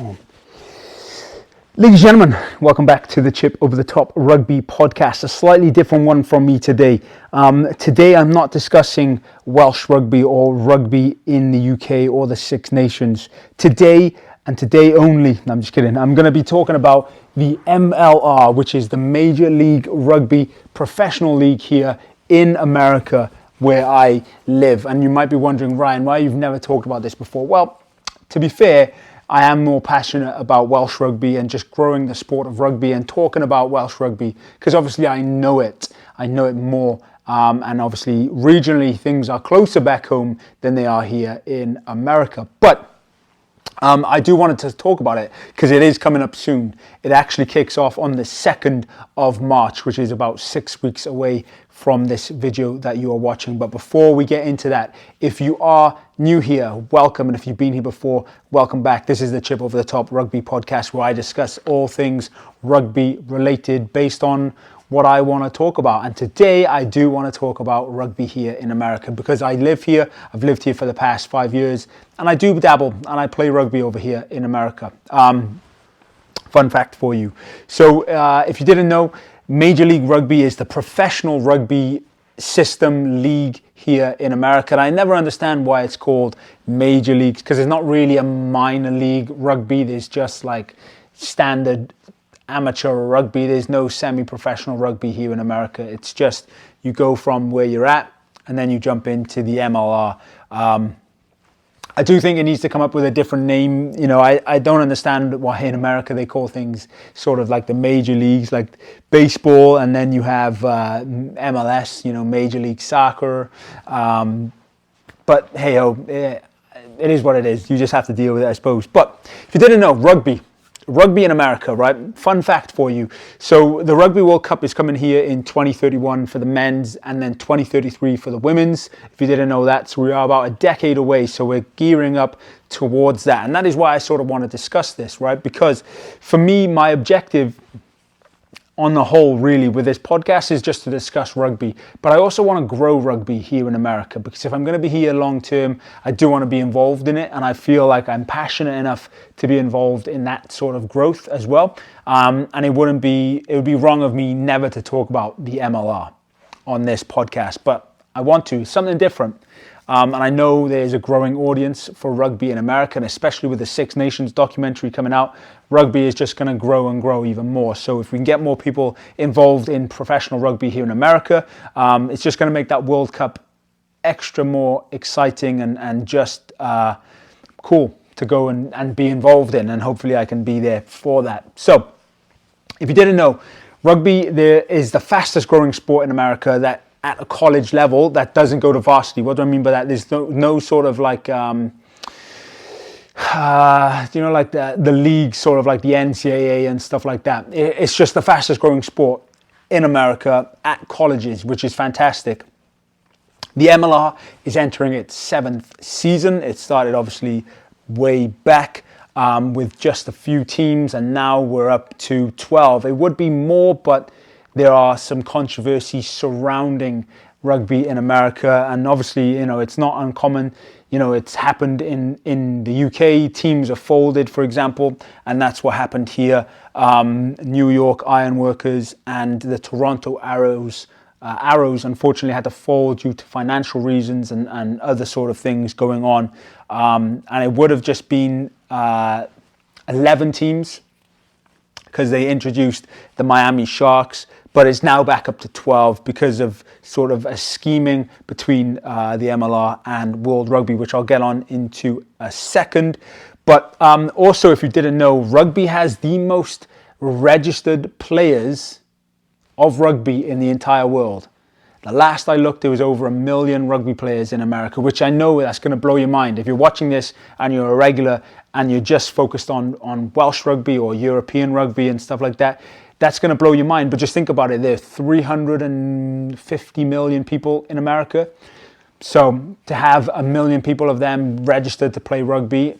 Ladies and gentlemen, welcome back to the Chip Over the Top Rugby podcast. A slightly different one from me today. Today I'm not discussing Welsh rugby or rugby in the UK or the Six Nations. Today, and today only, no, I'm just kidding, I'm going to be talking about the MLR, which is the Major League Rugby professional league here in America where I live. And you might be wondering, Ryan, why you've never talked about this before? Well, to be fair, I am more passionate about Welsh rugby and just growing the sport of rugby and talking about Welsh rugby because obviously I know it more, and obviously regionally things are closer back home than they are here in America. But I do wanted to talk about it because it is coming up soon. It actually kicks off on the 2nd of March, which is about 6 weeks away from this video that you are watching. But before we get into that, if you are new here, welcome. And if you've been here before, welcome back. This is the Chip Over the Top Rugby podcast where I discuss all things rugby related based on what I want to talk about. And today I do want to talk about rugby here in America because I live here. I've lived here for the past 5 years and I do dabble and I play rugby over here in America. Fun fact for you. So if you didn't know, Major League Rugby is the professional rugby system league here in America. And I never understand why it's called Major Leagues because it's not really a minor league rugby. There's just like standard amateur rugby. There's no semi-professional rugby here in America. It's just you go from where you're at and then you jump into the MLR. I do think it needs to come up with a different name. You know, I don't understand why in America they call things sort of like the major leagues, like baseball, and then you have MLS, you know, Major League Soccer. But hey-ho, it is what it is. You just have to deal with it, I suppose. But if you didn't know, rugby in America, right? Fun fact for you. So the Rugby World Cup is coming here in 2031 for the men's and then 2033 for the women's. If you didn't know that, so we are about a decade away. So we're gearing up towards that. And that is why I sort of want to discuss this, right? Because for me, my objective on the whole, really, with this podcast is just to discuss rugby. But I also want to grow rugby here in America because if I'm going to be here long term, I do want to be involved in it. And I feel like I'm passionate enough to be involved in that sort of growth as well. And it would be wrong of me never to talk about the MLR on this podcast. But I want to, something different. And I know there's a growing audience for rugby in America, and especially with the Six Nations documentary coming out, rugby is just going to grow and grow even more. So if we can get more people involved in professional rugby here in America, it's just going to make that World Cup extra more exciting and just cool to go and be involved in. And hopefully I can be there for that. So if you didn't know, rugby there is the fastest growing sport in America that at a college level that doesn't go to varsity. What do I mean by that? There's no sort of like, like the league, sort of like the NCAA and stuff like that. It's just the fastest growing sport in America at colleges, which is fantastic. The MLR is entering its 7th season. It started obviously way back with just a few teams, and now we're up to 12. It would be more, but there are some controversies surrounding rugby in America, and obviously, you know, it's not uncommon. You know, it's happened in the UK. Teams are folded, for example, and that's what happened here. New York Ironworkers and the Toronto Arrows unfortunately had to fold due to financial reasons and other sort of things going on. And it would have just been 11 teams because they introduced the Miami Sharks, but it's now back up to 12 because of sort of a scheming between the MLR and World Rugby, which I'll get on into a second. But also, if you didn't know, rugby has the most registered players of rugby in the entire world. The last I looked, there was over 1 million rugby players in America, which I know that's going to blow your mind. If you're watching this and you're a regular and you're just focused on Welsh rugby or European rugby and stuff like that, that's going to blow your mind. But just think about it. There are 350 million people in America. So to have 1 million people of them registered to play rugby,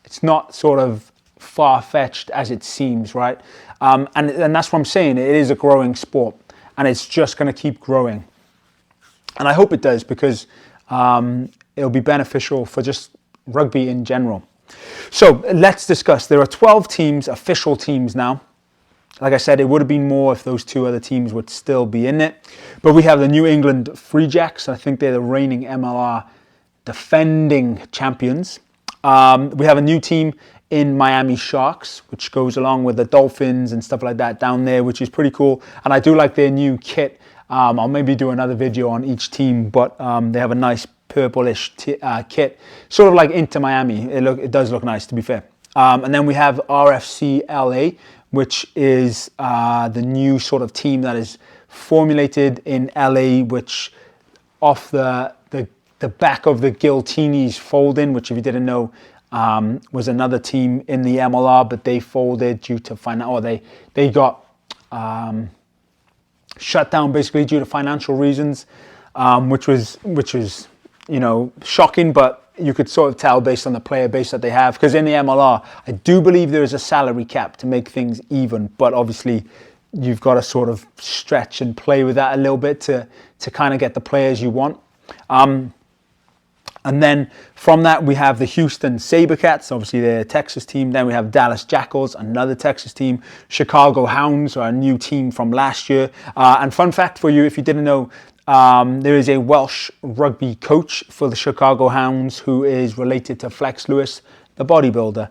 it's not sort of far-fetched as it seems, right? And that's what I'm saying. It is a growing sport, and it's just going to keep growing. And I hope it does because it'll be beneficial for just rugby in general. So let's discuss. There are 12 teams, official teams now. Like I said, it would have been more if those two other teams would still be in it. But we have the New England Free Jacks. I think they're the reigning MLR defending champions. We have a new team in Miami Sharks, which goes along with the Dolphins and stuff like that down there, which is pretty cool. And I do like their new kit. I'll maybe do another video on each team, but they have a nice purplish kit, sort of like Inter Miami. It does look nice, to be fair. And then we have RFC LA, which is the new sort of team that is formulated in LA, which off the back of the Giltinis fold-in, which if you didn't know, was another team in the MLR, but they folded due to they got shut down basically due to financial reasons, which was shocking, but you could sort of tell based on the player base that they have, because in the MLR I do believe there is a salary cap to make things even, but obviously you've got to sort of stretch and play with that a little bit to kind of get the players you want. And then from that, we have the Houston Sabercats, obviously they're a Texas team. Then we have Dallas Jackals, another Texas team. Chicago Hounds are a new team from last year. And fun fact for you, if you didn't know, there is a Welsh rugby coach for the Chicago Hounds who is related to Flex Lewis, the bodybuilder.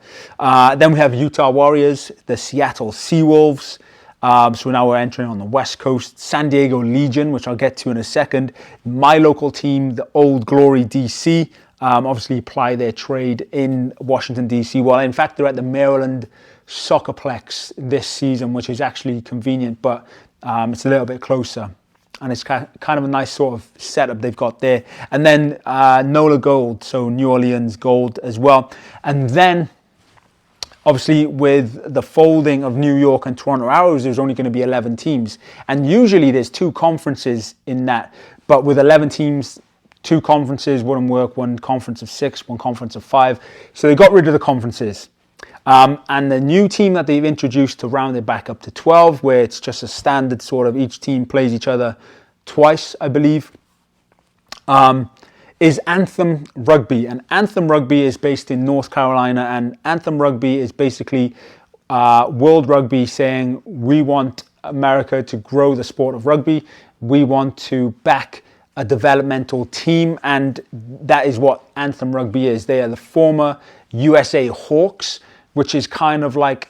Then we have Utah Warriors, the Seattle Seawolves. So now we're entering on the West Coast. San Diego Legion, which I'll get to in a second. My local team, the Old Glory DC, obviously ply their trade in Washington DC. Well, in fact, they're at the Maryland Soccerplex this season, which is actually convenient, but it's a little bit closer. And it's kind of a nice sort of setup they've got there. And then NOLA Gold, so New Orleans Gold as well. And then obviously, with the folding of New York and Toronto Arrows, there's only going to be 11 teams. And usually there's two conferences in that. But with 11 teams, two conferences wouldn't work. One conference of 6, one conference of 5. So they got rid of the conferences. And the new team that they've introduced to round it back up to 12, where it's just a standard sort of each team plays each other twice, I believe, is Anthem Rugby. And Anthem Rugby is based in North Carolina, and Anthem Rugby is basically World Rugby saying, we want America to grow the sport of rugby. We want to back a developmental team, and that is what Anthem Rugby is. They are the former USA Hawks, which is kind of like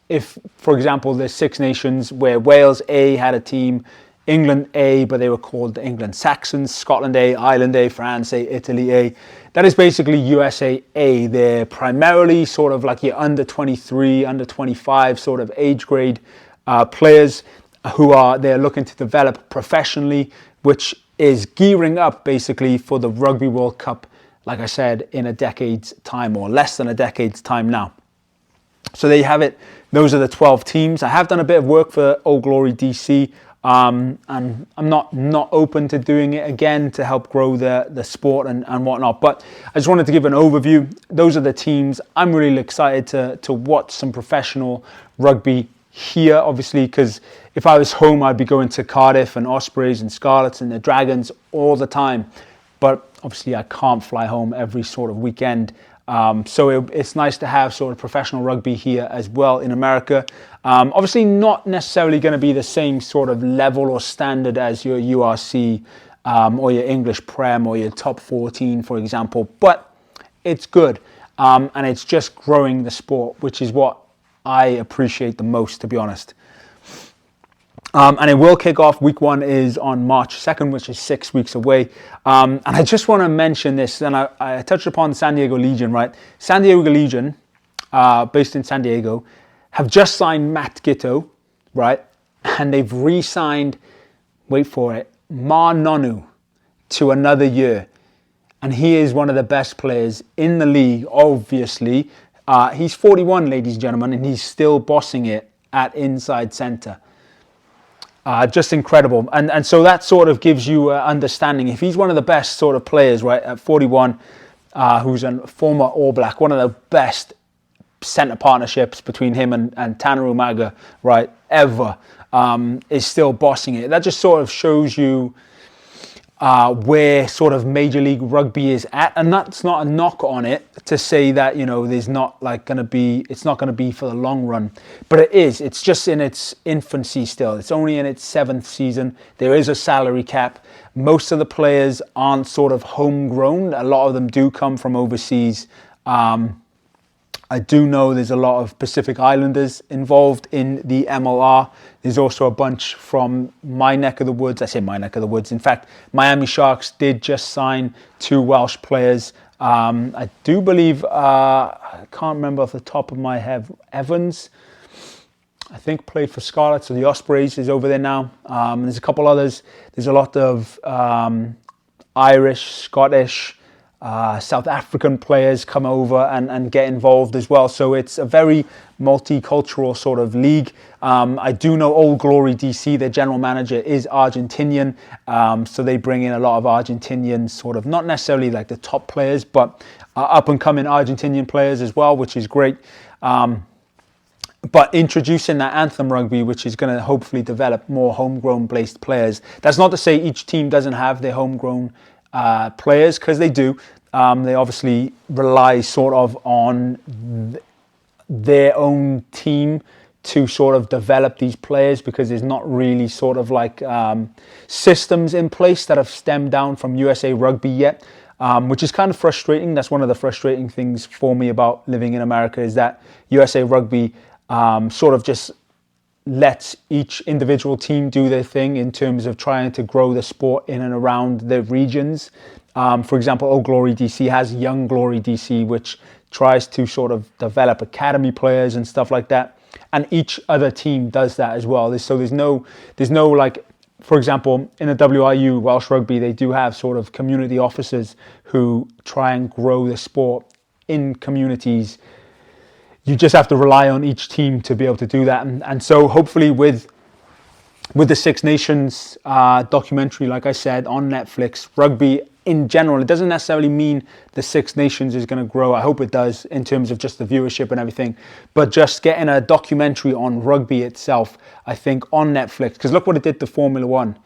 if, for example, there's Six Nations where Wales A had a team, England A, but they were called the England Saxons, Scotland A, Ireland A, France A, Italy A. That is basically USA A. They're primarily sort of like your under 23, under 25 sort of age grade players they're looking to develop professionally, which is gearing up basically for the Rugby World Cup, like I said, in a decade's time or less than a decade's time now. So there you have it. Those are the 12 teams. I have done a bit of work for Old Glory DC. And I'm not open to doing it again to help grow the sport and whatnot. But I just wanted to give an overview. Those are the teams. I'm really excited to watch some professional rugby here, obviously, because if I was home, I'd be going to Cardiff and Ospreys and Scarlets and the Dragons all the time. But obviously, I can't fly home every sort of weekend. So it's nice to have sort of professional rugby here as well in America. Obviously not necessarily going to be the same sort of level or standard as your URC or your English Prem or your top 14, for example, but it's good. And it's just growing the sport, which is what I appreciate the most, to be honest. And it will kick off. Week 1 is on March 2nd, which is 6 weeks away. And I just want to mention this, and I touched upon San Diego Legion, right? San Diego Legion, based in San Diego, have just signed Matt Giteau, right? And they've re-signed, wait for it, Ma Nonu to another year. And he is one of the best players in the league, obviously. He's 41, ladies and gentlemen, and he's still bossing it at inside centre. Just incredible. And so that sort of gives you an understanding. If he's one of the best sort of players, right, at 41, who's a former All Black, one of the best centre partnerships between him and Tanner Umaga, right, ever, is still bossing it. That just sort of shows you where sort of Major League Rugby is at, and that's not a knock on it to say that, you know, there's not like going to be, it's not going to be for the long run, but it is. It's just in its infancy still. It's only in its 7th season. There is a salary cap. Most of the players aren't sort of homegrown. A lot of them do come from overseas. I do know there's a lot of Pacific Islanders involved in the MLR. There's also a bunch from my neck of the woods. I say my neck of the woods. In fact, Miami Sharks did just sign 2 Welsh players. I do believe, I can't remember off the top of my head, Evans, I think played for Scarlets, so the Ospreys is over there now. There's a couple others. There's a lot of Irish, Scottish, South African players come over and get involved as well. So it's a very multicultural sort of league. I do know Old Glory DC, their general manager, is Argentinian. So they bring in a lot of Argentinian sort of, not necessarily like the top players, but up and coming Argentinian players as well, which is great. But introducing that anthem rugby, which is going to hopefully develop more homegrown based players. That's not to say each team doesn't have their homegrown players, because they do. They obviously rely sort of on their own team to sort of develop these players, because there's not really sort of like systems in place that have stemmed down from USA Rugby yet, which is kind of frustrating. That's one of the frustrating things for me about living in America, is that USA Rugby sort of just lets each individual team do their thing in terms of trying to grow the sport in and around the regions. For example, Old Glory DC has Young Glory DC, which tries to sort of develop academy players and stuff like that. And each other team does that as well. So there's no like, for example, in the WRU, Welsh Rugby, they do have sort of community officers who try and grow the sport in communities. You just have to rely on each team to be able to do that. And so hopefully with the Six Nations documentary, like I said, on Netflix, rugby in general, it doesn't necessarily mean the Six Nations is going to grow. I hope it does in terms of just the viewership and everything. But just getting a documentary on rugby itself, I think, on Netflix, because look what it did to Formula One.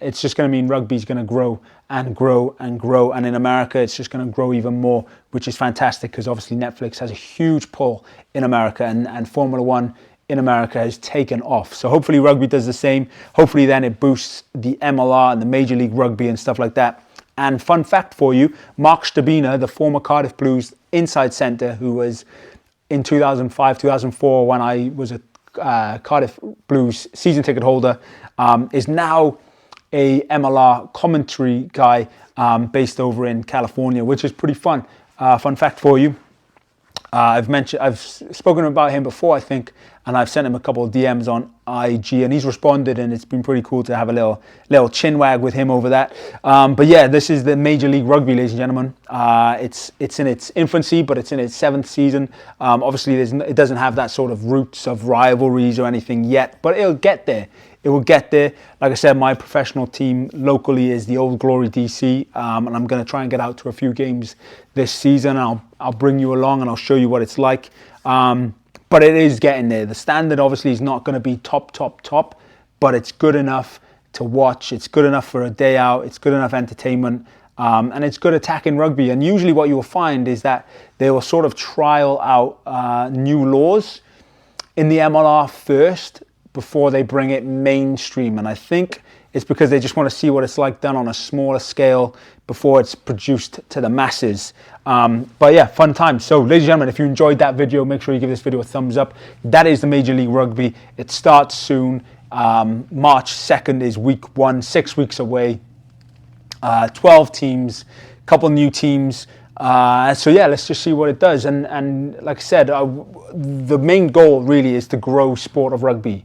It's just going to mean rugby is going to grow and grow and grow. And in America, it's just going to grow even more, which is fantastic, because obviously Netflix has a huge pull in America, and Formula One in America has taken off. So hopefully rugby does the same. Hopefully then it boosts the MLR and the Major League Rugby and stuff like that. And fun fact for you, Mark Stabina, the former Cardiff Blues inside centre, who was in 2005, 2004, when I was a Cardiff Blues season ticket holder, is now a MLR commentary guy based over in California, which is pretty fun. Fun fact for you. I've spoken about him before, I think, and I've sent him a couple of DMs on IG, and he's responded, and it's been pretty cool to have a little chin wag with him over that. But yeah, this is the Major League Rugby, ladies and gentlemen. It's in its infancy, but it's in its 7th season. Obviously, it doesn't have that sort of roots of rivalries or anything yet, but it'll get there. It will get there. Like I said, my professional team locally is the Old Glory DC, and I'm going to try and get out to a few games this season. I'll bring you along and I'll show you what it's like. But it is getting there. The standard obviously is not going to be top, but it's good enough to watch. It's good enough for a day out. It's good enough entertainment. And it's good attacking rugby. And usually what you will find is that they will sort of trial out new laws in the MLR first before they bring it mainstream. And I think it's because they just want to see what it's like done on a smaller scale before it's produced to the masses. But yeah, fun time. So ladies and gentlemen, if you enjoyed that video, make sure you give this video a thumbs up. That is the Major League Rugby. It starts soon. March 2nd is week 1, 6 weeks away. 12 teams, couple new teams. So yeah, let's just see what it does. And like I said, the main goal really is to grow sport of rugby.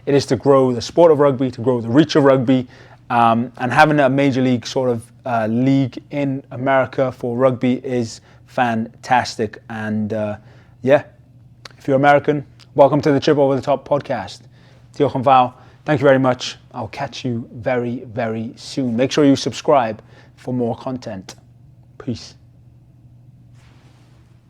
It is to grow the sport of rugby, to grow the reach of rugby, and having a major league sort of league in America for rugby is fantastic. And yeah, if you're American, welcome to the Chip Over the Top podcast. Diolch and fawr. Thank you very much. I'll catch you very, very soon. Make sure you subscribe for more content. Peace.